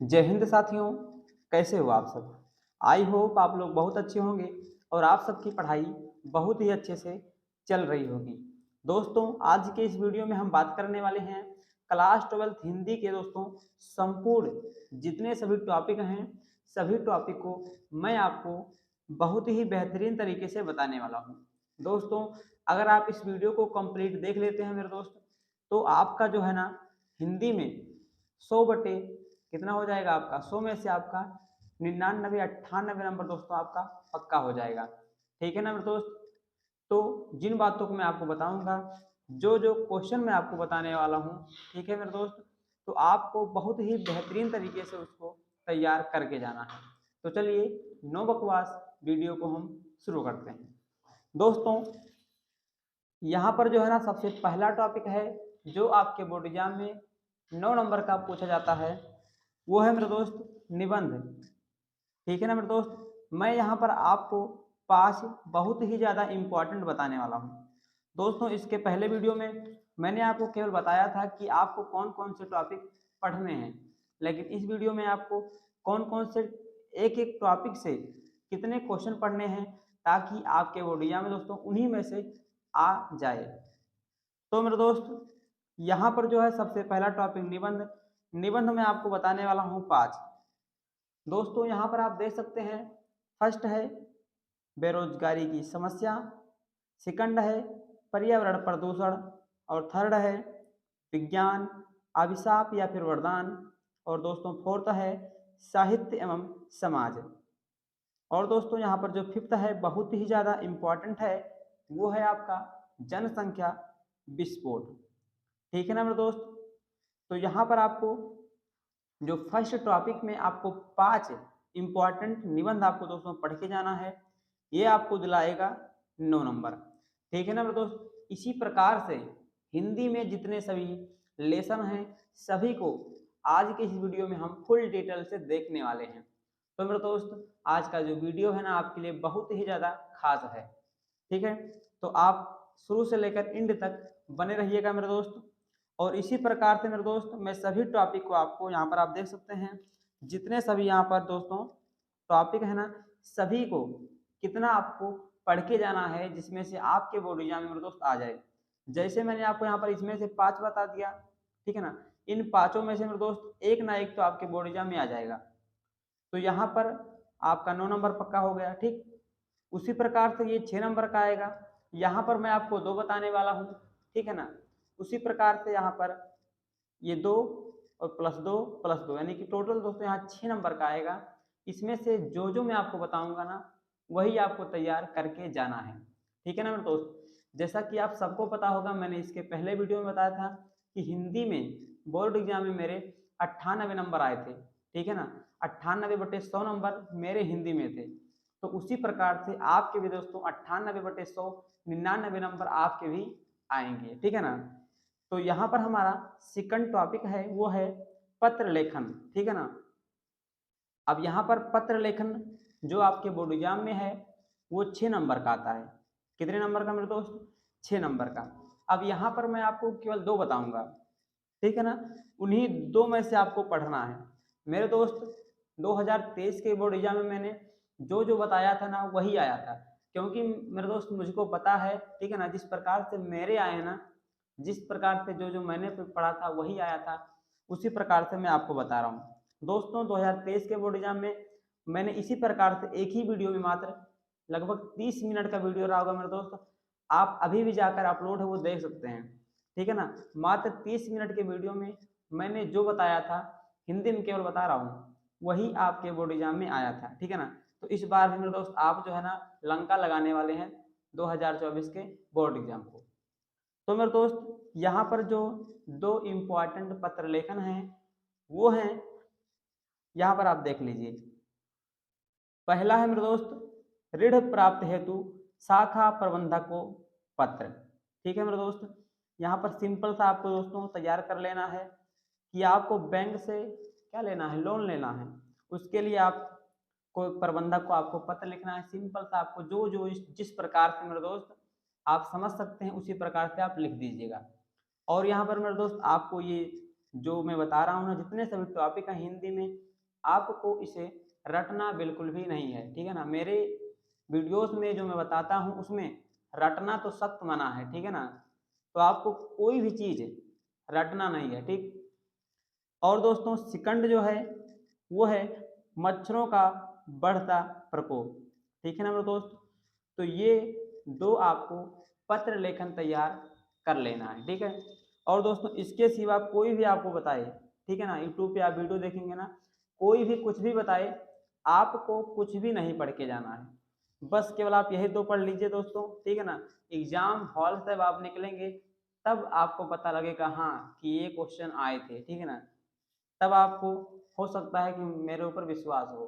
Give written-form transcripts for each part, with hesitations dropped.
जय हिंद साथियों। कैसे हो आप सब। आई होप आप लोग बहुत अच्छे होंगे और आप सबकी पढ़ाई बहुत ही अच्छे से चल रही होगी। दोस्तों, आज के इस वीडियो में हम बात करने वाले हैं क्लास 12th हिंदी के दोस्तों संपूर्ण जितने सभी टॉपिक हैं, सभी टॉपिक को मैं आपको बहुत ही बेहतरीन तरीके से बताने वाला हूँ। दोस्तों, अगर आप इस वीडियो को कंप्लीट देख लेते हैं मेरे दोस्त, तो आपका जो है ना हिंदी में 100 बटे कितना हो जाएगा, आपका 100 में से आपका 99 98 नंबर दोस्तों आपका पक्का हो जाएगा। ठीक है ना मेरे दोस्त। तो जिन बातों को मैं आपको बताऊंगा, जो जो क्वेश्चन मैं आपको बताने वाला हूँ, ठीक है मेरे दोस्त, तो आपको बहुत ही बेहतरीन तरीके से उसको तैयार करके जाना है। तो चलिए, नो बकवास, वीडियो को हम शुरू करते हैं। दोस्तों, यहाँ पर जो है ना सबसे पहला टॉपिक है जो आपके बोर्ड एग्जाम में 9 नंबर का पूछा जाता है, वो है मेरे दोस्त निबंध। ठीक है ना मेरे दोस्त। मैं यहाँ पर आपको 5 बहुत ही ज़्यादा इम्पोर्टेंट बताने वाला हूँ। दोस्तों, इसके पहले वीडियो में मैंने आपको केवल बताया था कि आपको कौन कौन से टॉपिक पढ़ने हैं, लेकिन इस वीडियो में आपको कौन कौन से एक एक टॉपिक से कितने क्वेश्चन पढ़ने हैं, ताकि आपके बोर्ड एग्जाम में दोस्तों उन्हीं में से आ जाए। तो मेरे दोस्त, यहाँ पर जो है सबसे पहला टॉपिक निबंध। निबंध में आपको बताने वाला हूँ 5। दोस्तों, यहाँ पर आप देख सकते हैं, फर्स्ट है बेरोजगारी की समस्या, सेकंड है पर्यावरण प्रदूषण, और थर्ड है विज्ञान अभिशाप या फिर वरदान, और दोस्तों फोर्थ है साहित्य एवं समाज। और दोस्तों, यहाँ पर जो फिफ्थ है बहुत ही ज़्यादा इम्पॉर्टेंट है, वो है आपका जनसंख्या विस्फोट। ठीक है ना मेरे दोस्त। तो यहाँ पर आपको जो फर्स्ट टॉपिक में आपको 5 इंपॉर्टेंट निबंध आपको दोस्तों पढ़ के जाना है, ये आपको दिलाएगा 9 नंबर। ठीक है ना मेरे दोस्त। इसी प्रकार से हिंदी में जितने सभी लेसन हैं, सभी को आज के इस वीडियो में हम फुल डिटेल से देखने वाले हैं। तो मेरे दोस्त, आज का जो वीडियो है ना आपके लिए बहुत ही ज़्यादा खास है। ठीक है, तो आप शुरू से लेकर एंड तक बने रहिएगा मेरे दोस्त। और इसी प्रकार से मेरे दोस्त मैं सभी टॉपिक को आपको यहाँ पर आप देख सकते हैं, जितने सभी यहाँ पर दोस्तों टॉपिक है ना, सभी को कितना आपको पढ़ के जाना है, जिसमें से आपके बोर्ड एग्जाम में मेरे दोस्त आ जाए। जैसे मैंने आपको यहाँ पर इसमें से 5 बता दिया, ठीक है ना, इन पाँचों में से मेरे दोस्त एक ना एक तो आपके बोर्ड एग्जाम में आ जाएगा। तो यहाँ पर आपका 9 नंबर पक्का हो गया। ठीक, उसी प्रकार से ये 6 नंबर का आएगा, यहाँ पर मैं आपको 2 बताने वाला हूँ। ठीक है ना, उसी प्रकार से यहाँ पर ये 2 और +2 यानी कि टोटल दोस्तों यहाँ 6 नंबर का आएगा। इसमें से जो जो मैं आपको बताऊंगा ना, वही आपको तैयार करके जाना है। ठीक है ना मेरे दोस्त। जैसा कि आप सबको पता होगा, मैंने इसके पहले वीडियो में बताया था कि हिंदी में बोर्ड एग्जाम में मेरे 98 नंबर आए थे। ठीक है ना, 98/100 नंबर मेरे हिंदी में थे। तो उसी प्रकार से आपके भी दोस्तों 98/100 99 नंबर आपके भी आएंगे। ठीक है ना। तो यहाँ पर हमारा सेकंड टॉपिक है, वो है पत्र लेखन। ठीक है ना। अब यहाँ पर पत्र लेखन जो आपके बोर्ड एग्जाम में है, वो 6 नंबर का आता है। कितने नंबर का मेरे दोस्त? 6 नंबर का। अब यहाँ पर मैं आपको केवल 2 बताऊंगा। ठीक है ना, उन्हीं 2 में से आपको पढ़ना है मेरे दोस्त। 2023 के बोर्ड एग्जाम में मैंने जो जो बताया था ना, वही आया था। क्योंकि मेरे दोस्त मुझको पता है, ठीक है ना, जिस प्रकार से मेरे आए ना, जिस प्रकार से जो जो मैंने पढ़ा था वही आया था, उसी प्रकार से मैं आपको बता रहा हूँ। दोस्तों, 2023 के बोर्ड एग्जाम में मैंने इसी प्रकार से एक ही वीडियो में मात्र लगभग 30 मिनट का वीडियो रहा होगा मेरे दोस्त। आप अभी भी जाकर अपलोड है वो देख सकते हैं। ठीक है ना, मात्र 30 मिनट के वीडियो में मैंने जो बताया था, हिंदी में केवल बता रहा हूँ, वही आपके बोर्ड एग्जाम में आया था। ठीक है ना। तो इस बार भी मेरे दोस्त आप जो है ना लंका लगाने वाले हैं 2024 के बोर्ड एग्जाम को। तो मेरे दोस्त, यहाँ पर जो 2 इम्पॉर्टेंट पत्र लेखन हैं, वो हैं, यहाँ पर आप देख लीजिए। पहला है मेरे दोस्त ऋण प्राप्त हेतु शाखा प्रबंधक को पत्र। ठीक है मेरे दोस्त, यहाँ पर सिंपल सा आपको दोस्तों तैयार कर लेना है कि आपको बैंक से क्या लेना है, लोन लेना है। उसके लिए आप कोई प्रबंधक को आपको पत्र लिखना है। सिंपल सा आपको जो जो जिस प्रकार से मेरे दोस्त आप समझ सकते हैं, उसी प्रकार से आप लिख दीजिएगा। और यहाँ पर मेरे दोस्त आपको ये जो मैं बता रहा हूँ ना, जितने सभी टॉपिक हैं हिंदी में, आपको इसे रटना बिल्कुल भी नहीं है, ठीक है ना। मेरे वीडियोस में जो मैं बताता हूँ उसमें रटना तो सख्त मना है, ठीक है ना। तो आपको कोई भी चीज़ रटना नहीं है, ठीक। और दोस्तों सेकंड जो है वो है मच्छरों का बढ़ता प्रकोप, ठीक है ना मेरे दोस्त। तो ये दो आपको पत्र लेखन तैयार कर लेना है, ठीक है। और दोस्तों इसके सिवा कोई भी आपको बताए, ठीक है ना, यूट्यूब पे आप वीडियो देखेंगे ना, कोई भी कुछ भी बताए, आपको कुछ भी नहीं पढ़ के जाना है, बस केवल आप यही दो पढ़ लीजिए दोस्तों, ठीक है ना। एग्जाम हॉल से आप निकलेंगे तब आपको पता लगेगा हाँ कि ये क्वेश्चन आए थे, ठीक है ना। तब आपको हो सकता है कि मेरे ऊपर विश्वास हो,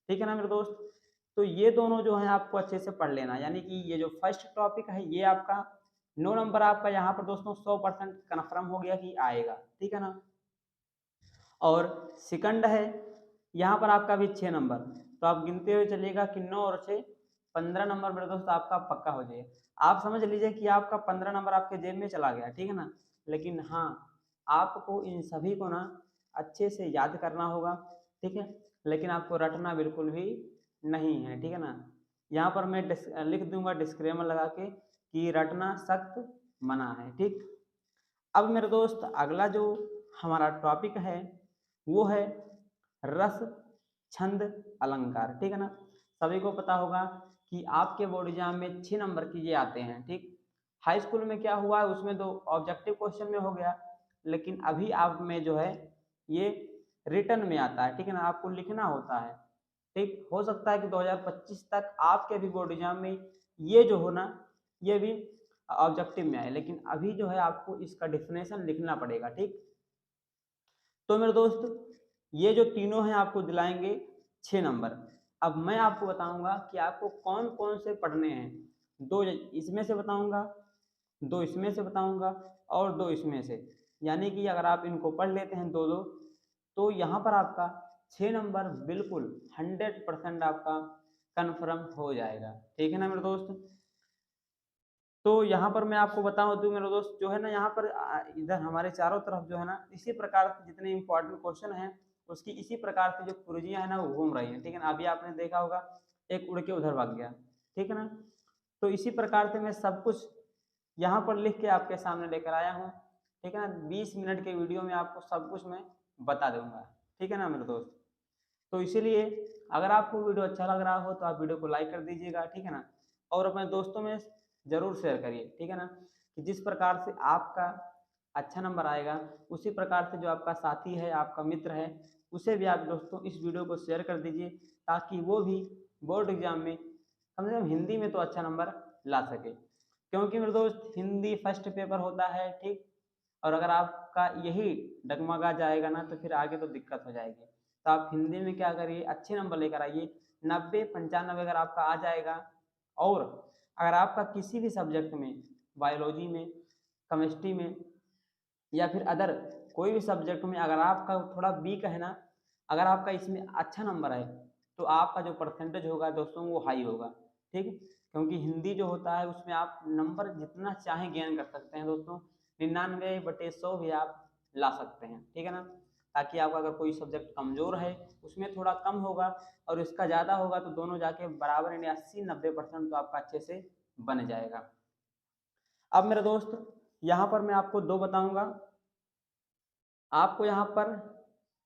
ठीक है ना मेरे दोस्त। तो ये दोनों जो है आपको अच्छे से पढ़ लेना, यानी कि ये जो फर्स्ट टॉपिक है ये आपका 9 नंबर आपका यहाँ पर दोस्तों 100% कन्फर्म हो गया कि आएगा, ठीक है ना। और सेकंड है यहाँ पर आपका भी 6 नंबर, तो आप गिनते हुए चलिएगा कि 9 और 6 15 नंबर मेरे दोस्त आपका पक्का हो जाए। आप समझ लीजिए कि आपका 15 नंबर आपके जेब में चला गया, ठीक है ना। लेकिन हाँ, आपको इन सभी को ना अच्छे से याद करना होगा, ठीक है। लेकिन आपको रटना बिल्कुल भी नहीं है, ठीक है ना। यहाँ पर मैं लिख दूंगा डिस्क्लेमर लगा के कि रटना सख्त मना है, ठीक। अब मेरे दोस्त अगला जो हमारा टॉपिक है वो है रस, छंद, अलंकार, ठीक है ना। सभी को पता होगा कि आपके बोर्ड एग्जाम में 6 नंबर की ये आते हैं, ठीक। हाई स्कूल में क्या हुआ है उसमें तो ऑब्जेक्टिव क्वेश्चन में हो गया, लेकिन अभी आप में जो है ये रिटर्न में आता है, ठीक है ना, आपको लिखना होता है, ठीक। हो सकता है कि 2025 तक आपके भी बोर्ड एग्जाम में ये जो हो ना, ये भी ऑब्जेक्टिव में आए, लेकिन अभी जो है आपको इसका डिफिनेशन लिखना पड़ेगा, ठीक। तो मेरे दोस्त ये जो तीनों हैं आपको दिलाएंगे 6 नंबर। अब मैं आपको बताऊंगा कि आपको कौन कौन से पढ़ने हैं, दो इसमें से बताऊंगा, दो इसमें से बताऊंगा और दो इसमें से, यानी कि अगर आप इनको पढ़ लेते हैं दो दो, तो यहाँ पर आपका 6 नंबर बिल्कुल 100% आपका कन्फर्म हो जाएगा, ठीक है ना मेरे दोस्त। तो यहाँ पर मैं आपको बताऊँ तो मेरे दोस्त जो है ना, यहाँ पर इधर हमारे चारों तरफ जो है ना, इसी प्रकार से जितने इंपॉर्टेंट क्वेश्चन हैं उसकी इसी प्रकार से जो कुर्जियाँ है ना वो घूम रही हैं, ठीक है ना। अभी आपने देखा होगा एक उड़ के उधर भाग गया, ठीक है ना। तो इसी प्रकार से मैं सब कुछ यहाँ पर लिख के आपके सामने लेकर आया हूँ, ठीक है ना। 20 मिनट के वीडियो में आपको सब कुछ मैं बता दूंगा, ठीक है ना मेरे दोस्त। तो इसीलिए अगर आपको वीडियो अच्छा लग रहा हो तो आप वीडियो को लाइक कर दीजिएगा, ठीक है ना। और अपने दोस्तों में ज़रूर शेयर करिए, ठीक है ना, कि जिस प्रकार से आपका अच्छा नंबर आएगा उसी प्रकार से जो आपका साथी है, आपका मित्र है, उसे भी आप दोस्तों इस वीडियो को शेयर कर दीजिए, ताकि वो भी बोर्ड एग्जाम में कम से कम हिंदी में तो अच्छा नंबर ला सके। क्योंकि मेरे दोस्त हिंदी फर्स्ट पेपर होता है, ठीक। और अगर आपका यही डगमगा जाएगा ना तो फिर आगे तो दिक्कत हो जाएगी। तो आप हिंदी में क्या करिए, अच्छे नंबर लेकर आइए, 90 95 अगर आपका आ जाएगा। और अगर आपका किसी भी सब्जेक्ट में, बायोलॉजी में, केमिस्ट्री में या फिर अदर कोई भी सब्जेक्ट में अगर आपका थोड़ा वीक है ना, अगर आपका इसमें अच्छा नंबर है तो आपका जो परसेंटेज होगा दोस्तों वो हाई होगा, ठीक। क्योंकि हिंदी जो होता है उसमें आप नंबर जितना चाहे गेन कर सकते हैं दोस्तों, 99/100 भी आप ला सकते हैं, ठीक है ना। ताकि आपका अगर कोई सब्जेक्ट कमज़ोर है उसमें थोड़ा कम होगा और इसका ज़्यादा होगा तो दोनों जाके बराबर, यानी 80 90% तो आपका अच्छे से बन जाएगा। अब मेरे दोस्त यहाँ पर मैं आपको दो बताऊंगा, आपको यहाँ पर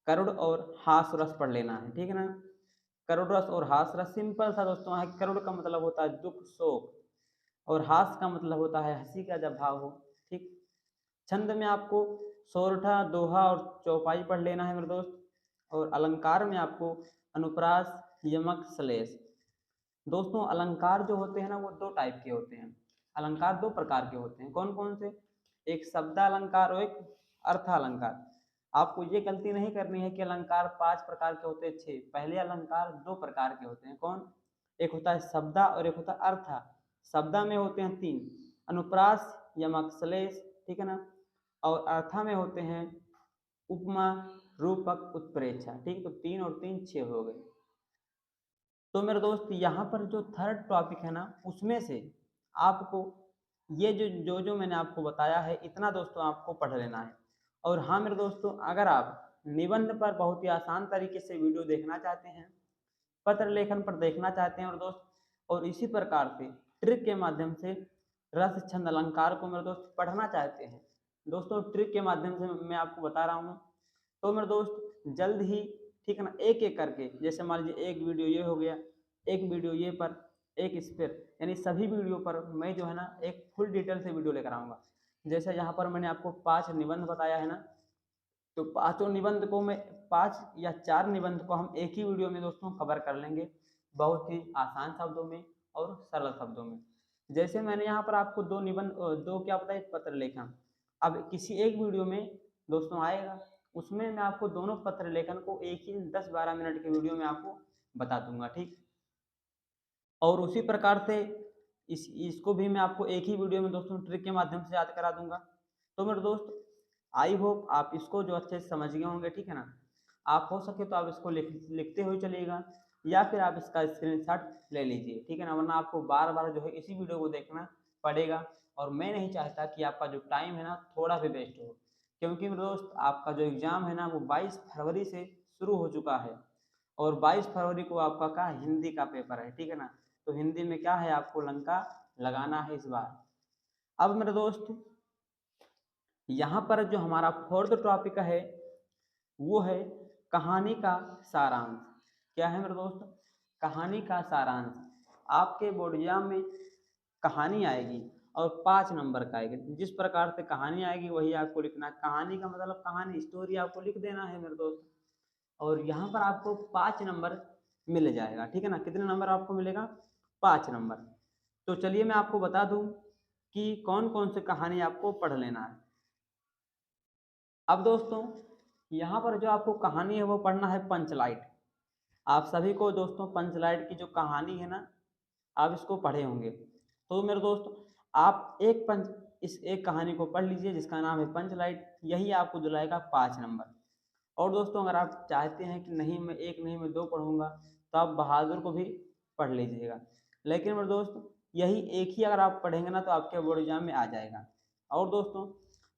करुड़ और हास रस पढ़ लेना है, ठीक है ना। करुड़ रस और हास रस सिंपल सा दोस्तों है। करुड़ का मतलब होता है दुख शोक, और हास का मतलब होता है हंसी का जब भाव हो, ठीक। छंद में आपको सोरठा, दोहा और चौपाई पढ़ लेना है मेरे दोस्त। और अलंकार में आपको अनुप्रास, यमक, श्लेष। दोस्तों अलंकार जो होते हैं ना वो दो टाइप के होते हैं, अलंकार दो प्रकार के होते हैं। कौन कौन से? एक शब्द अलंकार और एक अर्थ अलंकार। आपको ये गलती नहीं करनी है कि अलंकार 5 प्रकार के होते हैं, 6। पहले अलंकार 2 प्रकार के होते हैं। कौन? एक होता है शब्दा और एक होता है अर्था। शब्दा में होते हैं 3, अनुप्रास, यमक, श्लेष, ठीक है ना। और अर्था में होते हैं उपमा, रूपक, उत्प्रेक्षा, ठीक। तो 3 और 3 6 हो गए। तो मेरे दोस्त यहाँ पर जो थर्ड टॉपिक है ना उसमें से आपको ये जो जो जो मैंने आपको बताया है इतना दोस्तों आपको पढ़ लेना है। और हाँ मेरे दोस्तों, अगर आप निबंध पर बहुत ही आसान तरीके से वीडियो देखना चाहते हैं, पत्र लेखन पर देखना चाहते हैं और दोस्त, और इसी प्रकार से ट्रिक के माध्यम से रस छंद अलंकार को मेरे दोस्त पढ़ना चाहते हैं, दोस्तों ट्रिक के माध्यम से मैं आपको बता रहा हूँ, तो मेरे दोस्त जल्द ही, ठीक है ना, एक एक करके, जैसे मान लीजिए एक वीडियो ये हो गया, एक वीडियो ये पर, एक इस पर, यानी सभी वीडियो पर मैं जो है ना एक फुल डिटेल से वीडियो लेकर आऊँगा। जैसे यहाँ पर मैंने आपको 5 निबंध बताया है ना, तो पाँचों निबंध को मैं 5 या 4 निबंध को हम एक ही वीडियो में दोस्तों कवर कर लेंगे, बहुत ही आसान शब्दों में और सरल शब्दों में। जैसे मैंने यहाँ पर आपको 2 निबंध, 2 क्या बताया, पत्र लेखन, अब किसी एक वीडियो में दोस्तों आएगा, उसमें मैं आपको दोनों पत्र लेखन को एक ही 10-12 मिनट के वीडियो में आपको बता दूंगा, ठीक। और उसी प्रकार से इसको भी मैं आपको एक ही वीडियो में दोस्तों ट्रिक के माध्यम से याद करा दूंगा। तो मेरे दोस्त, आई होप आप इसको जो अच्छे से समझ गए होंगे, ठीक है ना। आप हो सके तो आप इसको लिखते हुए चलिएगा, या फिर आप इसका स्क्रीनशॉट ले लीजिए, ठीक है ना, वरना आपको बार बार जो है इसी वीडियो को देखना पड़ेगा, और मैं नहीं चाहता कि आपका जो टाइम है ना थोड़ा भी वेस्ट हो, क्योंकि मेरे दोस्त आपका जो एग्ज़ाम है ना वो 22 फरवरी से शुरू हो चुका है, और 22 फरवरी को आपका क्या हिंदी का पेपर है, ठीक है ना। तो हिंदी में क्या है, आपको लंका लगाना है इस बार। अब मेरे दोस्त, यहाँ पर जो हमारा फोर्थ टॉपिक है वो है कहानी का सारांश। क्या है मेरे दोस्त, कहानी का सारांश। आपके बोर्ड एग्जाम में कहानी आएगी और 5 नंबर का आएगी। जिस प्रकार से कहानी आएगी वही आपको लिखना है। कहानी का मतलब कहानी, स्टोरी आपको लिख देना है मेरे दोस्त, और यहाँ पर आपको 5 नंबर मिल जाएगा, ठीक है ना। कितने नंबर आपको मिलेगा, 5 नंबर। तो चलिए मैं आपको बता दूं कि कौन कौन सी कहानी आपको पढ़ लेना है। अब दोस्तों, यहाँ पर जो आपको कहानी है वो पढ़ना है पंचलाइट। आप सभी को दोस्तों पंचलाइट की जो कहानी है ना, आप इसको पढ़े होंगे। तो मेरे दोस्त, आप इस एक कहानी को पढ़ लीजिए जिसका नाम है पंचलाइट, यही आपको दिलाएगा 5 नंबर। और दोस्तों, अगर आप चाहते हैं कि नहीं मैं एक नहीं मैं 2 पढ़ूंगा, तो आप बहादुर को भी पढ़ लीजिएगा। लेकिन मेरे दोस्त, यही एक ही अगर आप पढ़ेंगे ना तो आपके बोर्ड एग्जाम में आ जाएगा। और दोस्तों,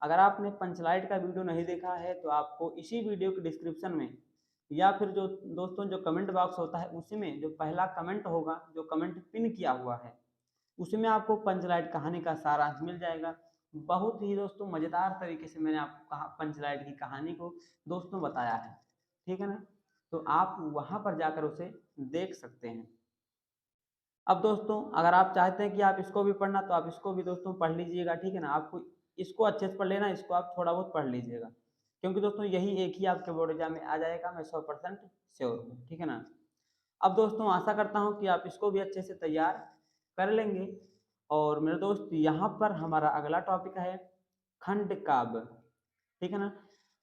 अगर आपने पंचलाइट का वीडियो नहीं देखा है तो आपको इसी वीडियो के डिस्क्रिप्शन में, या फिर जो दोस्तों जो कमेंट बॉक्स होता है उसी में जो पहला कमेंट होगा, जो कमेंट पिन किया हुआ है, उसमें आपको पंचलाइट कहानी का सारांश मिल जाएगा। बहुत ही दोस्तों मज़ेदार तरीके से मैंने आपको कहा पंचलाइट की कहानी को दोस्तों बताया है, ठीक है ना। तो आप वहाँ पर जाकर उसे देख सकते हैं। अब दोस्तों, अगर आप चाहते हैं कि आप इसको भी पढ़ना तो आप इसको भी दोस्तों पढ़ लीजिएगा, ठीक है ना। आपको इसको अच्छे से पढ़ लेना, इसको आप थोड़ा बहुत पढ़ लीजिएगा, क्योंकि दोस्तों यही एक ही आपके बोर्ड एग्जाम में आ जाएगा, मैं 100% श्योर हूँ, ठीक है ना। अब दोस्तों, आशा करता हूँ कि आप इसको भी अच्छे से तैयार कर लेंगे। और मेरे दोस्त, यहाँ पर हमारा अगला टॉपिक है खंड काव्य, ठीक है ना।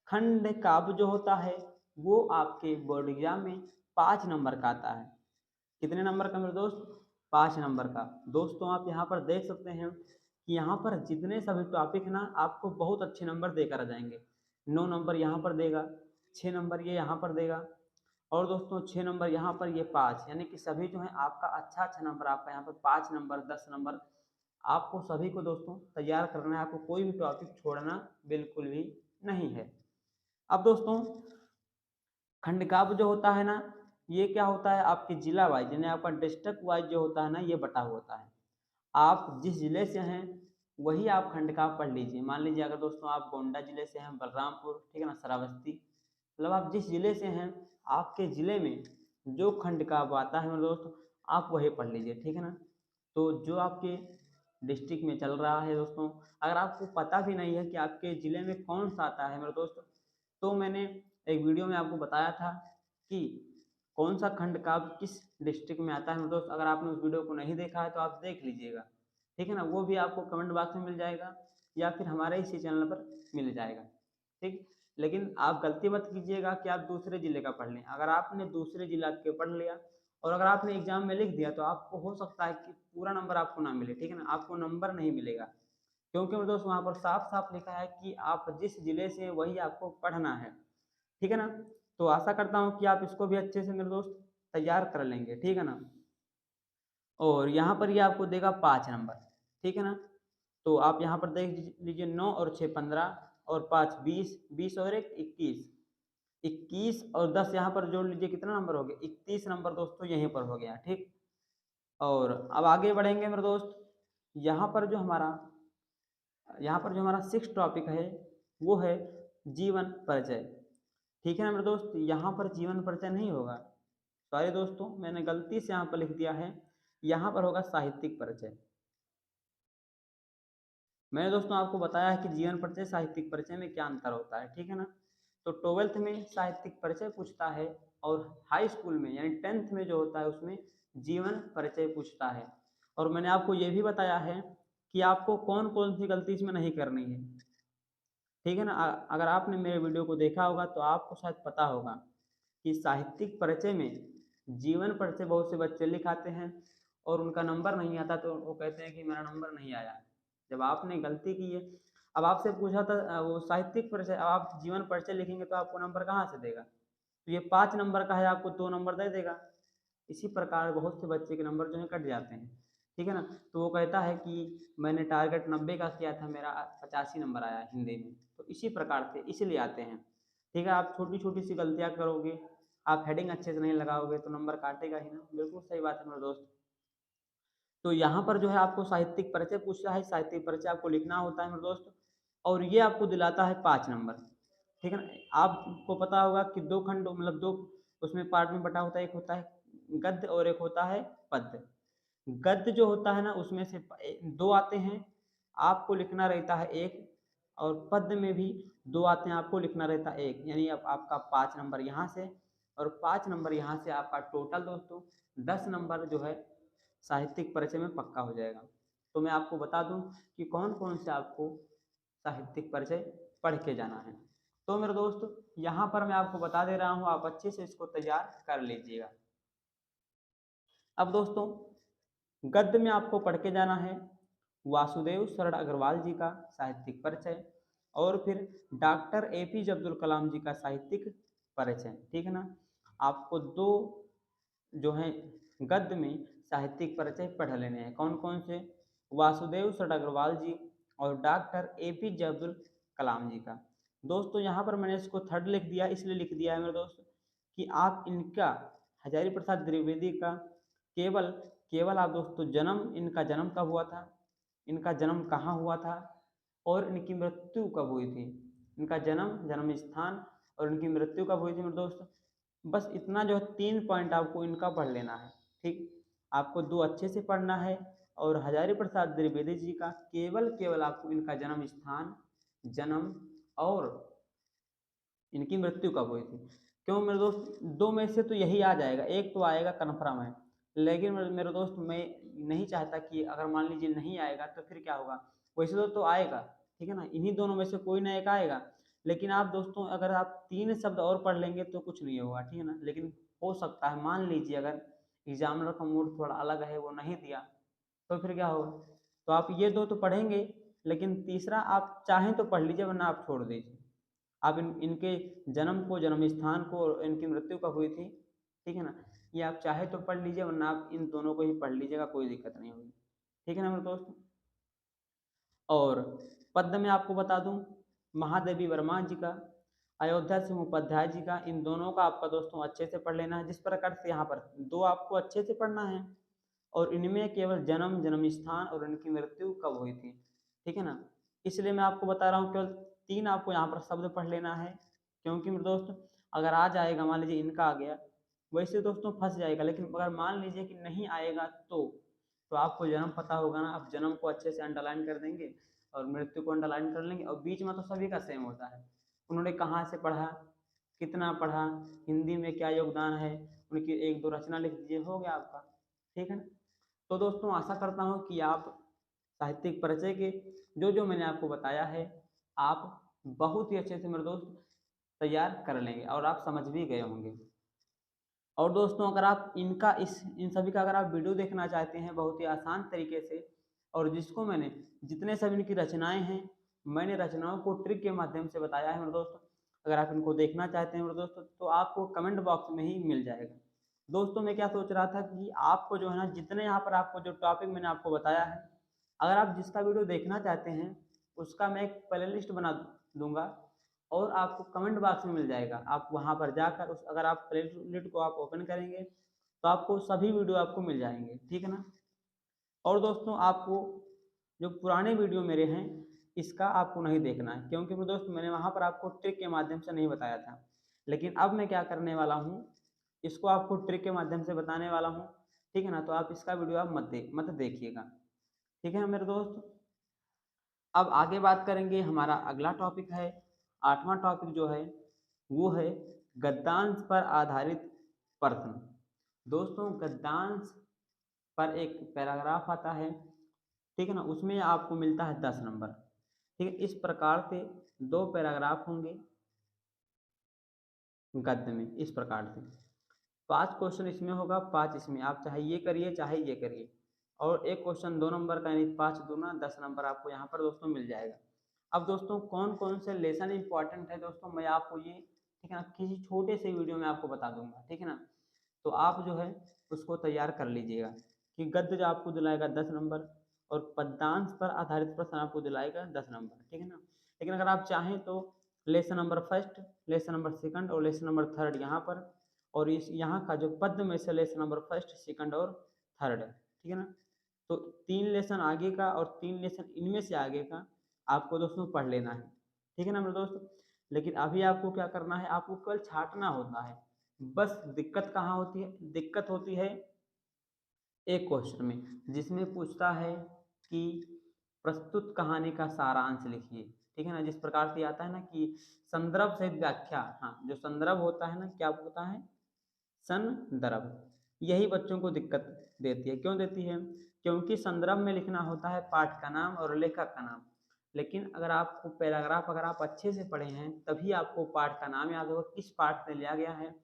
खंड काव्य जो होता है वो आपके बोर्ड एग्जाम में 5 नंबर का आता है। कितने नंबर का मेरे दोस्त, 5 नंबर का। दोस्तों, आप यहाँ पर देख सकते हैं कि यहाँ पर जितने सभी टॉपिक है ना आपको बहुत अच्छे नंबर देकर आ जाएंगे। 9 नंबर यहाँ पर देगा, 6 नंबर ये यहाँ पर देगा, और दोस्तों 6 नंबर यहाँ पर, ये 5, यानी कि सभी जो है आपका अच्छा अच्छा नंबर आपका यहाँ पर 5 नंबर 10 नंबर आपको सभी को दोस्तों तैयार करना है। आपको कोई भी टॉपिक छोड़ना बिल्कुल भी नहीं है। अब दोस्तों, खंडकाव्य जो होता है ना, ये क्या होता है, आपके जिला वाइज यानी आपका डिस्ट्रिक्ट वाइज जो होता है ना, ये बटा हुआ होता है। आप जिस जिले से हैं वही आप खंडकाव्य पढ़ लीजिए। मान लीजिए अगर दोस्तों आप गोंडा जिले से हैं, बलरामपुर, ठीक है ना, श्रावस्ती, मतलब आप जिस जिले से हैं, आपके जिले में जो खंडकाव्य आता है मेरे दोस्त, आप वही पढ़ लीजिए, ठीक है ना। तो जो आपके डिस्ट्रिक्ट में चल रहा है दोस्तों, अगर आपको पता भी नहीं है कि आपके ज़िले में कौन सा आता है मेरे दोस्त, तो मैंने एक वीडियो में आपको बताया था कि कौन सा खंड काव्य किस डिस्ट्रिक्ट में आता है मेरे दोस्त। अगर आपने उस वीडियो को नहीं देखा है तो आप देख लीजिएगा, ठीक है ना। वो भी आपको कमेंट बॉक्स में मिल जाएगा या फिर हमारे इसी चैनल पर मिल जाएगा, ठीक। लेकिन आप गलती मत कीजिएगा कि आप दूसरे ज़िले का पढ़ लें। अगर आपने दूसरे जिला के पढ़ लिया और अगर आपने एग्जाम में लिख दिया तो आपको हो सकता है कि पूरा नंबर आपको ना मिले, ठीक है ना, आपको नंबर नहीं मिलेगा, क्योंकि मेरे दोस्त वहाँ पर साफ साफ लिखा है कि आप जिस जिले से वही आपको पढ़ना है, ठीक है ना। तो आशा करता हूँ कि आप इसको भी अच्छे से मेरे दोस्त तैयार कर लेंगे, ठीक है ना। और यहाँ पर ये आपको देगा 5 नंबर, ठीक है ना। तो आप यहाँ पर देख लीजिए 9 और 6 15, और 5 20, 20 और 1 21, 21 और 10 यहाँ पर जोड़ लीजिए, कितना नंबर हो गया? 31 नंबर दोस्तों यहीं पर हो गया, ठीक। और अब आगे बढ़ेंगे मेरे दोस्त। यहाँ पर जो हमारा यहाँ पर जो हमारा 6 टॉपिक है वो है जीवन परिचय, ठीक है ना मेरे दोस्त। यहाँ पर जीवन परिचय नहीं होगा, सॉरी दोस्तों, मैंने गलती से यहाँ पर लिख दिया है, यहाँ पर होगा साहित्यिक परिचय। मैंने दोस्तों आपको बताया है कि जीवन परिचय साहित्यिक परिचय में क्या अंतर होता है, ठीक है ना। तो 12th में साहित्यिक परिचय पूछता है और हाई स्कूल में यानी 10th में जो होता है उसमें जीवन परिचय पूछता है। और मैंने आपको ये भी बताया है कि आपको कौन कौन सी गलती इसमें नहीं करनी है, ठीक है ना। अगर आपने मेरे वीडियो को देखा होगा तो आपको शायद पता होगा कि साहित्यिक परिचय में जीवन परिचय बहुत से बच्चे लिखाते हैं और उनका नंबर नहीं आता तो वो कहते हैं कि मेरा नंबर नहीं आया, जब आपने गलती की है। अब आपसे पूछा था वो साहित्यिक परिचय, अब आप जीवन परिचय लिखेंगे तो आपको नंबर कहाँ से देगा? तो ये 5 नंबर का है, आपको 2 नंबर दे देगा। इसी प्रकार बहुत से बच्चे के नंबर जो है कट जाते हैं, ठीक है ना। तो वो कहता है कि मैंने टारगेट 90 का किया था, मेरा 85 नंबर आया हिंदी में। तो इसी प्रकार से इसलिए आते हैं, ठीक है। आप छोटी छोटी सी गलतियाँ करोगे, आप हेडिंग अच्छे से नहीं लगाओगे तो नंबर काटेगा ही ना, बिल्कुल सही बात है मेरे दोस्त। तो यहाँ पर जो है आपको साहित्यिक परिचय पूछता है, साहित्यिक परिचय आपको लिखना होता है मेरे दोस्त, और ये आपको दिलाता है 5 नंबर, ठीक है ना। आपको पता होगा कि 2 खंड मतलब 2 उसमें पार्ट में बटा होता है, एक होता है गद्य और एक होता है पद्य। गद्य जो होता है ना उसमें से 2 आते हैं, आपको लिखना रहता है 1, और पद्य में भी 2 आते हैं, आपको लिखना रहता है 1, यानी अब आपका 5 नंबर यहाँ से और 5 नंबर यहाँ से, आपका टोटल दोस्तों 10 नंबर जो है साहित्यिक परिचय में पक्का हो जाएगा। तो मैं आपको बता दूं कि कौन कौन से आपको साहित्यिक परिचय पढ़ के जाना है। तो मेरे दोस्त यहाँ पर मैं आपको बता दे रहा हूँ, आप अच्छे से इसको तैयार कर लीजिएगा। अब दोस्तों गद्य में आपको पढ़ के जाना है वासुदेव शरण अग्रवाल जी का साहित्यिक परिचय, और फिर डॉक्टर APJ अब्दुल कलाम जी का साहित्यिक परिचय, ठीक है ना। आपको 2 जो है गद्य में साहित्यिक परिचय पढ़ लेने हैं, कौन कौन से? वासुदेव शरण अग्रवाल जी और डॉक्टर APJ अब्दुल कलाम जी का। दोस्तों यहाँ पर मैंने इसको थर्ड लिख दिया, इसलिए लिख दिया है मेरे दोस्त कि आप इनका हजारी प्रसाद द्विवेदी का केवल केवल आप दोस्तों इनका जन्म कब हुआ था, इनका जन्म कहाँ हुआ था और इनकी मृत्यु कब हुई थी, इनका जन्म स्थान और इनकी मृत्यु कब हुई थी मेरे दोस्त। बस इतना जो है 3 पॉइंट आपको इनका पढ़ लेना है, ठीक। आपको 2 अच्छे से पढ़ना है और हजारी प्रसाद द्विवेदी जी का केवल आपको इनका जन्म स्थान, जन्म और इनकी मृत्यु कब हुई थी। क्यों मेरे दोस्त, 2 में से तो यही आ जाएगा, एक तो आएगा कन्फर्म है, लेकिन मेरे दोस्त मैं नहीं चाहता कि अगर मान लीजिए नहीं आएगा तो फिर क्या होगा। वैसे तो आएगा, ठीक है ना, इन्हीं दोनों में से कोई ना एक आएगा। लेकिन आप दोस्तों अगर आप 3 शब्द और पढ़ लेंगे तो कुछ नहीं होगा, ठीक है ना। लेकिन हो सकता है मान लीजिए अगर एग्जामिनर का मूड थोड़ा अलग है, वो नहीं दिया तो फिर क्या होगा। तो आप ये 2 तो पढ़ेंगे, लेकिन तीसरा आप चाहें तो पढ़ लीजिए वरना आप छोड़ दीजिए। आप इनके जन्म को, जन्म स्थान को और इनकी मृत्यु कब हुई थी, ठीक है ना, ये आप चाहे तो पढ़ लीजिए वरना आप इन दोनों को ही पढ़ लीजिएगा, कोई दिक्कत नहीं होगी, ठीक है ना मेरे दोस्त। और पद्य में आपको बता दूं महादेवी वर्मा जी का, अयोध्या सिंह उपाध्याय जी का, इन दोनों का आपका दोस्तों अच्छे से पढ़ लेना है। जिस प्रकार से यहाँ पर 2 आपको अच्छे से पढ़ना है और इनमें केवल जन्म स्थान और इनकी मृत्यु कब हुई थी, ठीक है ना। इसलिए मैं आपको बता रहा हूँ केवल 3 आपको यहाँ पर शब्द पढ़ लेना है, क्योंकि मेरे दोस्त अगर आ जाएगा, मान लीजिए इनका आ गया, वैसे दोस्तों फंस जाएगा, लेकिन अगर मान लीजिए कि नहीं आएगा तो आपको जन्म पता होगा ना, आप जन्म को अच्छे से अंडरलाइन कर देंगे और मृत्यु को अंडरलाइन कर लेंगे, और बीच में तो सभी का सेम होता है, उन्होंने कहाँ से पढ़ा, कितना पढ़ा, हिंदी में क्या योगदान है, उनकी 1-2 रचना लिख दीजिए, हो गया आपका, ठीक है ना। तो दोस्तों आशा करता हूँ कि आप साहित्यिक परिचय के जो मैंने आपको बताया है आप बहुत ही अच्छे से मेरे दोस्त तैयार कर लेंगे और आप समझ भी गए होंगे। और दोस्तों अगर आप इन सभी का अगर आप वीडियो देखना चाहते हैं बहुत ही आसान तरीके से, और जिसको मैंने जितने सब इनकी रचनाएं हैं मैंने रचनाओं को ट्रिक के माध्यम से बताया है मेरे दोस्त, अगर आप इनको देखना चाहते हैं मेरे दोस्त तो आपको कमेंट बॉक्स में ही मिल जाएगा। दोस्तों मैं क्या सोच रहा था कि आपको जो है ना जितने यहाँ पर आपको जो टॉपिक मैंने आपको बताया है, अगर आप जिसका वीडियो देखना चाहते हैं उसका मैं एक प्ले लिस्ट बना दूंगा और आपको कमेंट बॉक्स में मिल जाएगा। आप वहां पर जाकर उस अगर आप प्लेलिस्ट को आप ओपन करेंगे तो आपको सभी वीडियो आपको मिल जाएंगे, ठीक है ना। और दोस्तों आपको जो पुराने वीडियो मेरे हैं इसका आपको नहीं देखना है, क्योंकि मेरे दोस्त मैंने वहाँ पर आपको ट्रिक के माध्यम से नहीं बताया था, लेकिन अब मैं क्या करने वाला हूँ, इसको आपको ट्रिक के माध्यम से बताने वाला हूँ, ठीक है ना। तो आप इसका वीडियो आप मत देखिएगा, ठीक है ना मेरे दोस्त। अब आगे बात करेंगे, हमारा अगला टॉपिक है, 8वां टॉपिक जो है वो है गद्यांश पर आधारित प्रश्न। दोस्तों गद्यांश पर एक पैराग्राफ आता है, ठीक है ना, उसमें आपको मिलता है 10 नंबर, ठीक है। इस प्रकार से 2 पैराग्राफ होंगे गद्य में, इस प्रकार से 5 क्वेश्चन इसमें होगा, 5 इसमें, आप चाहे ये करिए चाहे ये करिए, और एक क्वेश्चन 2 नंबर का, यानी 5 दूना 10 नंबर आपको यहाँ पर दोस्तों मिल जाएगा। अब दोस्तों कौन कौन से लेसन इंपॉर्टेंट है दोस्तों, मैं आपको ये, ठीक है ना, किसी छोटे से वीडियो में आपको बता दूंगा, ठीक है ना। तो आप जो है उसको तैयार कर लीजिएगा कि गद्य जो आपको दिलाएगा 10 नंबर और पद्यांश पर आधारित प्रश्न आपको दिलाएगा 10 नंबर, ठीक है ना। लेकिन अगर आप चाहें तो lesson number first, lesson number second और लेसन नंबर थर्ड यहाँ पर, और इस यहाँ का जो पद्य में से लेसन नंबर फर्स्ट सेकंड और थर्ड है, ठीक है ना। तो 3 लेसन आगे का और 3 लेसन इनमें से आगे का आपको दोस्तों पढ़ लेना है, ठीक है ना मेरे दोस्त। लेकिन अभी आपको क्या करना है, आपको केवल छांटना होता है। बस दिक्कत कहाँ होती है, दिक्कत होती है एक क्वेश्चन में, जिसमें पूछता है कि प्रस्तुत कहानी का सारांश लिखिए, ठीक है ना। जिस प्रकार से आता है ना कि संदर्भ सहित व्याख्या, हाँ जो संदर्भ होता है ना, क्या होता है, संदर्भ, यही बच्चों को दिक्कत देती है। क्यों देती है, क्योंकि संदर्भ में लिखना होता है पाठ का नाम और लेखक का नाम, लेकिन अगर आपको पैराग्राफ अगर आप अच्छे से पढ़े हैं तभी आपको पाठ का नाम याद होगा, किस पाठ से लिया गया है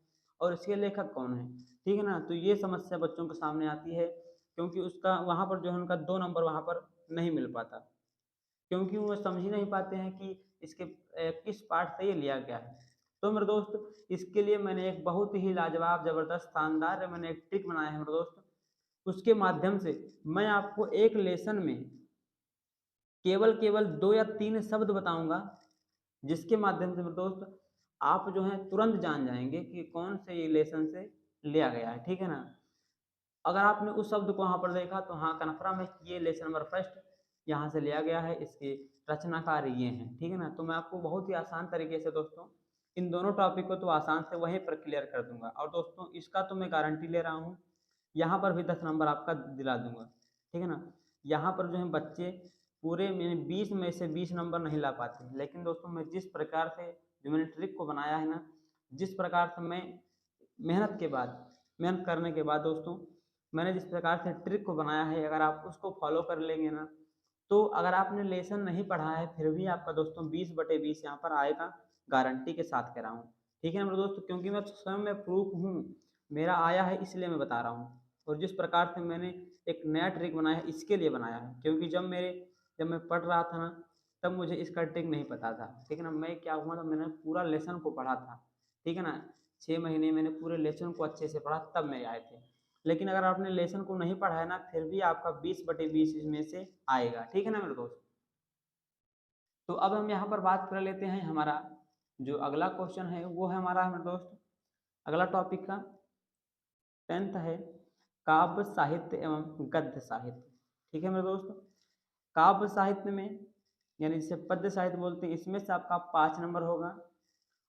और इसके लेखक कौन है, ठीक है ना। तो ये समस्या बच्चों के सामने आती है, क्योंकि उसका वहाँ पर जो है उनका 2 नंबर वहाँ पर नहीं मिल पाता, क्योंकि वो समझ ही नहीं पाते हैं कि इसके किस पार्ट से ये लिया गया है। तो मेरे दोस्त इसके लिए मैंने एक बहुत ही लाजवाब जबरदस्त शानदार मैंने एक ट्रिक बनाया है मेरे दोस्त, उसके माध्यम से मैं आपको एक लेसन में केवल 2 या 3 शब्द बताऊंगा, जिसके माध्यम से मेरे दोस्त आप जो है तुरंत जान जाएंगे कि कौन से ये लेसन से लिया गया है, ठीक है ना। अगर आपने उस शब्द को वहाँ पर देखा तो हाँ कन्फर्म है कि ये लेसन नंबर फर्स्ट यहाँ से लिया गया है, इसके रचनाकार ये हैं, ठीक है ना। तो मैं आपको बहुत ही आसान तरीके से दोस्तों इन दोनों टॉपिक को तो आसान से वहीं पर क्लियर कर दूंगा, और दोस्तों इसका तो मैं गारंटी ले रहा हूँ यहाँ पर भी 10 नंबर आपका दिला दूंगा, ठीक है ना। यहाँ पर जो है बच्चे पूरे मैंने 20 में से 20 नंबर नहीं ला पाते, लेकिन दोस्तों मैं जिस प्रकार से जो मैंने ट्रिक को बनाया है ना, जिस प्रकार से मैं मेहनत करने के बाद दोस्तों मैंने जिस प्रकार से ट्रिक को बनाया है, अगर आप उसको फॉलो कर लेंगे ना, तो अगर आपने लेसन नहीं पढ़ा है फिर भी आपका दोस्तों 20/20 यहाँ पर आएगा, गारंटी के साथ कह रहा हूँ, ठीक है मेरे दोस्तों। क्योंकि मैं स्वयं में प्रूफ हूँ, मेरा आया है इसलिए मैं बता रहा हूँ। और जिस प्रकार से मैंने एक नया ट्रिक बनाया है इसके लिए बनाया है, क्योंकि जब मैं पढ़ रहा था ना तब मुझे इसका ट्रिक नहीं पता था, ठीक है ना। मैं क्या हुआ था, मैंने पूरा लेसन को पढ़ा था, ठीक है ना, 6 महीने मैंने पूरे लेसन को अच्छे से पढ़ा तब मेरे आए थे। लेकिन अगर आपने लेसन को नहीं पढ़ा है ना फिर भी आपका 20/20 इसमें से आएगा, ठीक है ना मेरे दोस्त। तो अब हम यहाँ पर बात कर लेते हैं, हमारा जो अगला क्वेश्चन है वो है हमारा मेरे दोस्त अगला टॉपिक का 10th है काव्य साहित्य एवं गद्य साहित्य, ठीक है मेरे दोस्त। काव्य साहित्य में यानी जिसे पद्य साहित्य बोलते हैं, इसमें से आपका 5 नंबर होगा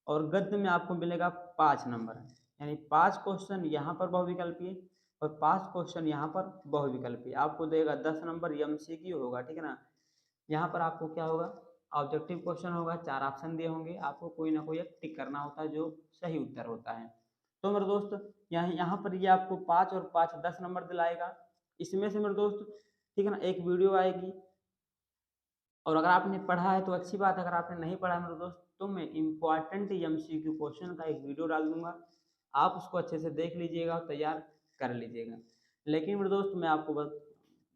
और गद्य में आपको मिलेगा 5 नंबर, यानी 5 क्वेश्चन यहाँ पर बहुविकल्पीय और 5 क्वेश्चन यहाँ पर बहुविकल्पीय, आपको देगा 10 नंबर, एमसीक्यू होगा, ठीक है ना। यहाँ पर आपको क्या होगा, ऑब्जेक्टिव क्वेश्चन होगा, 4 ऑप्शन दिए होंगे, आपको कोई ना कोई एक टिक करना होता है जो सही उत्तर होता है। तो मेरे दोस्त यहाँ पर ये आपको 5 और 5 10 नंबर दिलाएगा। इसमें से मेरे दोस्त, ठीक है ना, एक वीडियो आएगी, और अगर आपने पढ़ा है तो अच्छी बात है, अगर आपने नहीं पढ़ा है मेरे दोस्त तो मैं इम्पॉर्टेंट एमसीक्यू क्वेश्चन का एक वीडियो डाल दूंगा, आप उसको अच्छे से देख लीजिएगा और तैयार कर लीजिएगा। लेकिन मेरे दोस्त मैं आपको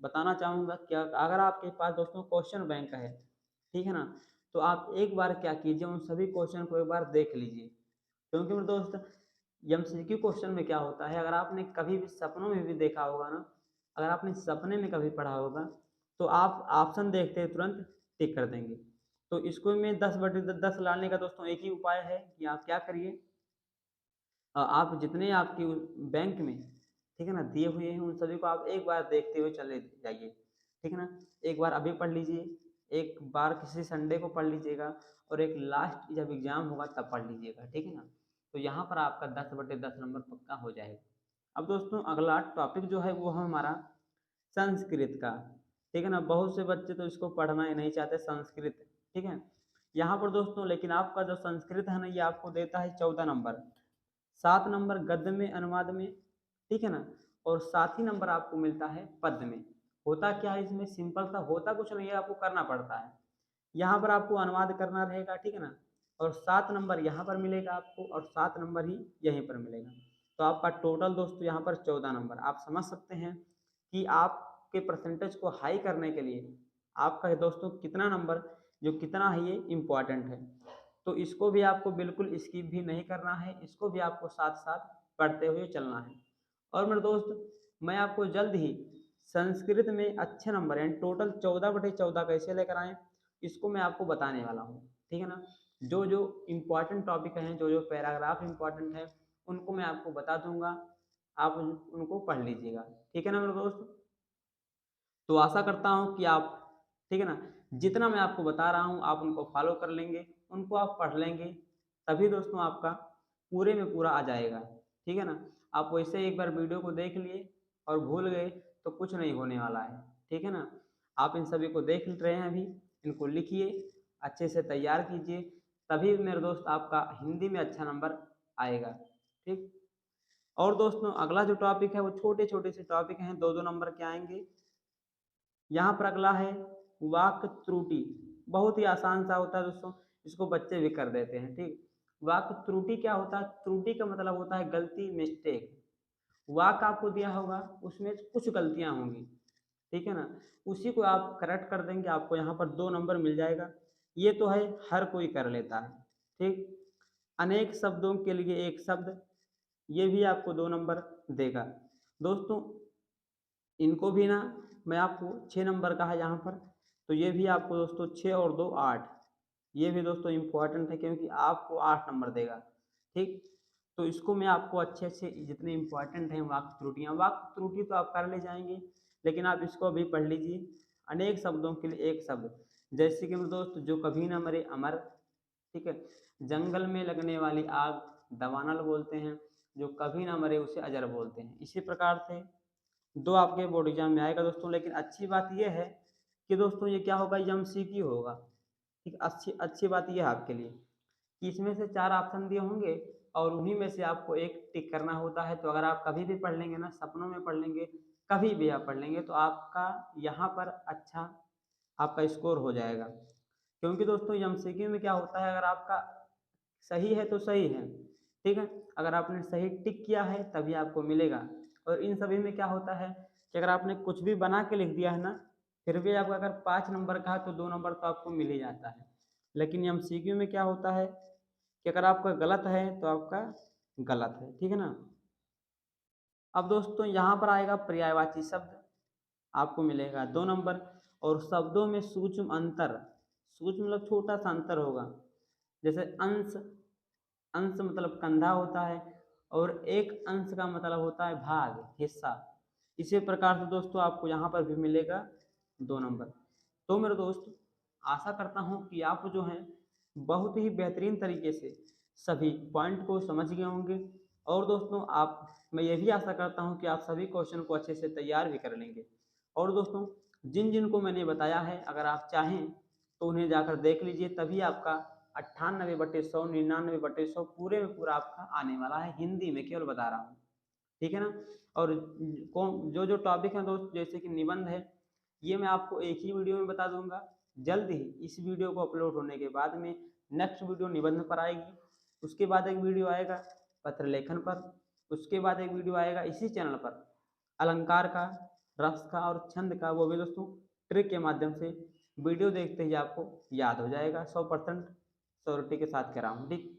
बताना चाहूँगा कि अगर आपके पास दोस्तों क्वेश्चन बैंक है, ठीक है ना, तो आप एक बार क्या कीजिए, उन सभी क्वेश्चन को एक बार देख लीजिए। क्योंकि मेरे दोस्त एमसीक्यू क्वेश्चन में क्या होता है, अगर आपने कभी भी सपनों में भी देखा होगा ना, अगर आपने सपने में कभी पढ़ा होगा तो आप ऑप्शन देखते ही तुरंत टिक कर देंगे, तो इसको में 10/10 लाने का दोस्तों एक ही उपाय है कि आप क्या करिए, आप जितने आपके बैंक में, ठीक है ना, दिए हुए हैं उन सभी को आप एक बार देखते हुए चले जाइए, ठीक है ना। एक बार अभी पढ़ लीजिए, एक बार किसी संडे को पढ़ लीजिएगा, और एक लास्ट जब एग्जाम होगा तब पढ़ लीजिएगा, ठीक है ना। तो यहाँ पर आपका 10/10 नंबर पक्का हो जाएगा। अब दोस्तों अगला टॉपिक जो है वो है हमारा संस्कृत का, ठीक है ना। बहुत से बच्चे तो इसको पढ़ना ही नहीं चाहते संस्कृत, ठीक है। यहाँ पर दोस्तों लेकिन आपका जो संस्कृत है ना, ये आपको देता है 14 नंबर, 7 नंबर गद्य में, अनुवाद में, ठीक है ना, और 7 ही नंबर आपको मिलता है पद्य में। होता क्या है इसमें, सिंपल सा होता कुछ नहीं है, आपको करना पड़ता है। यहाँ पर आपको अनुवाद करना रहेगा, ठीक है ना, और 7 नंबर यहाँ पर मिलेगा आपको, और 7 नंबर ही यहीं पर मिलेगा। तो आपका टोटल दोस्तों यहाँ पर 14 नंबर। आप समझ सकते हैं कि आपके परसेंटेज को हाई करने के लिए आपका दोस्तों कितना नंबर, जो कितना है ये इम्पॉर्टेंट है। तो इसको भी आपको बिल्कुल स्किप भी नहीं करना है, इसको भी आपको साथ साथ पढ़ते हुए चलना है। और मेरे दोस्त, मैं आपको जल्द ही संस्कृत में अच्छे नंबर यानी टोटल 14/14 कैसे लेकर आएँ, इसको मैं आपको बताने वाला हूँ, ठीक है ना। जो जो इम्पोर्टेंट टॉपिक हैं, जो जो पैराग्राफ इम्पोर्टेंट है, उनको मैं आपको बता दूंगा, आप उनको पढ़ लीजिएगा, ठीक है ना मेरे दोस्त। तो आशा करता हूँ कि आप, ठीक है ना, जितना मैं आपको बता रहा हूँ आप उनको फॉलो कर लेंगे, उनको आप पढ़ लेंगे, तभी दोस्तों आपका पूरे में पूरा आ जाएगा, ठीक है ना। आप वैसे एक बार वीडियो को देख लिए और भूल गए तो कुछ नहीं होने वाला है, ठीक है ना। आप इन सभी को देख रहे हैं अभी, इनको लिखिए, अच्छे से तैयार कीजिए, तभी मेरे दोस्त आपका हिंदी में अच्छा नंबर आएगा, ठीक। और दोस्तों अगला जो टॉपिक है वो छोटे छोटे से टॉपिक हैं, 2-2 नंबर के आएंगे। यहाँ पर अगला है वाक् त्रुटि। बहुत ही आसान सा होता है दोस्तों, इसको बच्चे भी कर देते हैं, ठीक। वाक् त्रुटि क्या होता है, त्रुटि का मतलब होता है गलती, मिस्टेक। वाक्य आपको दिया होगा, उसमें कुछ गलतियां होंगी, ठीक है ना, उसी को आप करेक्ट कर देंगे, आपको यहाँ पर 2 नंबर मिल जाएगा। ये तो है हर कोई कर लेता है, ठीक। अनेक शब्दों के लिए एक शब्द, ये भी आपको 2 नंबर देगा। दोस्तों इनको भी ना मैं आपको 6 नंबर का है यहाँ पर, तो ये भी आपको दोस्तों 6 और 2 8, ये भी दोस्तों इम्पोर्टेंट है क्योंकि आपको 8 नंबर देगा, ठीक। तो इसको मैं आपको अच्छे अच्छे जितने इम्पोर्टेंट हैं वाक्य त्रुटियाँ, वाक्य त्रुटि तो आप कर ले जाएंगे, लेकिन आप इसको भी पढ़ लीजिए। अनेक शब्दों के लिए एक शब्द, जैसे कि मेरे दोस्त जो कभी ना मरे अमर, ठीक है। जंगल में लगने वाली आग दवानल बोलते हैं, जो कभी ना मरे उसे अजर बोलते हैं। इसी प्रकार से 2 आपके बोर्ड एग्जाम में आएगा दोस्तों, लेकिन अच्छी बात यह है कि दोस्तों ये क्या होगा, एमसीक्यू होगा, ठीक। अच्छी अच्छी बात यह है आपके लिए कि इसमें से 4 ऑप्शन दिए होंगे और उन्हीं में से आपको एक टिक करना होता है। तो अगर आप कभी भी पढ़ लेंगे ना, सपनों में पढ़ लेंगे, कभी भी आप पढ़ लेंगे, तो आपका यहाँ पर अच्छा आपका स्कोर हो जाएगा। क्योंकि दोस्तों एमसीक्यू में क्या होता है, अगर आपका सही है तो सही है, ठीक है, अगर आपने सही टिक किया है तभी आपको मिलेगा। और इन सभी में क्या होता है कि अगर आपने कुछ भी बना के लिख दिया है ना, फिर भी आपका अगर 5 नंबर का है तो 2 नंबर तो आपको मिल ही जाता है। लेकिन एमसीक्यू में क्या होता है कि अगर आपका गलत है तो आपका गलत है, ठीक है ना। अब दोस्तों यहाँ पर आएगा पर्यायवाची शब्द, आपको मिलेगा 2 नंबर। और शब्दों में सूक्ष्म अंतर, सूक्ष्म मतलब छोटा सा अंतर होगा, जैसे अंश, अंश मतलब कंधा होता है, और एक अंश का मतलब होता है भाग, हिस्सा। इसी प्रकार से दोस्तों आपको यहाँ पर भी मिलेगा 2 नंबर। तो मेरे दोस्त आशा करता हूँ कि आप जो हैं बहुत ही बेहतरीन तरीके से सभी पॉइंट को समझ गए होंगे। और दोस्तों आप, मैं ये भी आशा करता हूँ कि आप सभी क्वेश्चन को अच्छे से तैयार भी कर लेंगे। और दोस्तों जिन जिन को मैंने बताया है, अगर आप चाहें तो उन्हें जाकर देख लीजिए, तभी आपका 98/100, 99/100 पूरे में पूरा आपका आने वाला है, हिंदी में केवल बता रहा हूँ, ठीक है ना। और कौन जो जो टॉपिक हैं दोस्त, जैसे कि निबंध है, ये मैं आपको एक ही वीडियो में बता दूंगा। जल्द ही इस वीडियो को अपलोड होने के बाद में नेक्स्ट वीडियो निबंध पर आएगी, उसके बाद एक वीडियो आएगा पत्र लेखन पर, उसके बाद एक वीडियो आएगा इसी चैनल पर अलंकार का, रस का और छंद का। वो भी दोस्तों ट्रिक के माध्यम से वीडियो देखते ही आपको याद हो जाएगा, 100% श्योरिटी के साथ कह रहा हूँ, ठीक।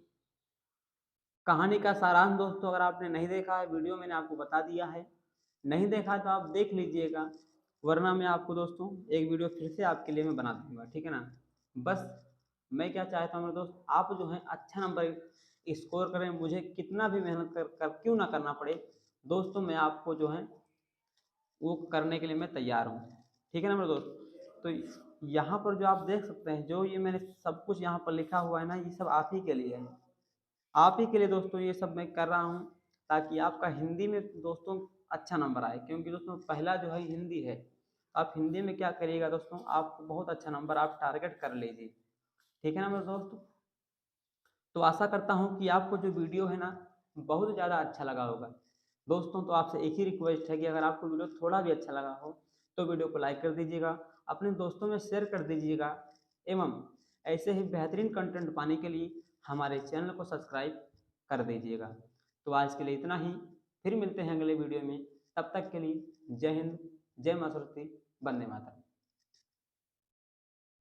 कहानी का सारांश दोस्तों अगर आपने नहीं देखा है, वीडियो मैंने आपको बता दिया है, नहीं देखा तो आप देख लीजिएगा, वरना मैं आपको दोस्तों एक वीडियो फिर से आपके लिए मैं बना दूंगा, ठीक है ना। बस मैं क्या चाहता हूँ मेरे दोस्त, आप जो है अच्छा नंबर स्कोर करें, मुझे कितना भी मेहनत कर क्यों ना करना पड़े दोस्तों, मैं आपको जो है वो करने के लिए मैं तैयार हूँ। ठीक है ना मेरे दोस्त। तो यहाँ पर जो आप देख सकते हैं, जो ये मैंने सब कुछ यहाँ पर लिखा हुआ है ना, ये सब आप ही के लिए है। आप ही के लिए दोस्तों ये सब मैं कर रहा हूँ, ताकि आपका हिंदी में दोस्तों अच्छा नंबर आए, क्योंकि दोस्तों पहला जो है हिंदी है। आप हिंदी में क्या करिएगा दोस्तों, आप बहुत अच्छा नंबर आप टारगेट कर लीजिए। ठीक है ना मेरे दोस्त। तो आशा करता हूँ कि आपको जो वीडियो है ना बहुत ज़्यादा अच्छा लगा होगा। दोस्तों तो आपसे एक ही रिक्वेस्ट है कि अगर आपको वीडियो थोड़ा भी अच्छा लगा हो तो वीडियो को लाइक कर दीजिएगा, अपने दोस्तों में शेयर कर दीजिएगा, एवं ऐसे ही बेहतरीन कंटेंट पाने के लिए हमारे चैनल को सब्सक्राइब कर दीजिएगा। तो आज के लिए इतना ही, फिर मिलते हैं अगले वीडियो में। तब तक के लिए जय हिंद, जय मां सरस्वती, वंदे मातरम।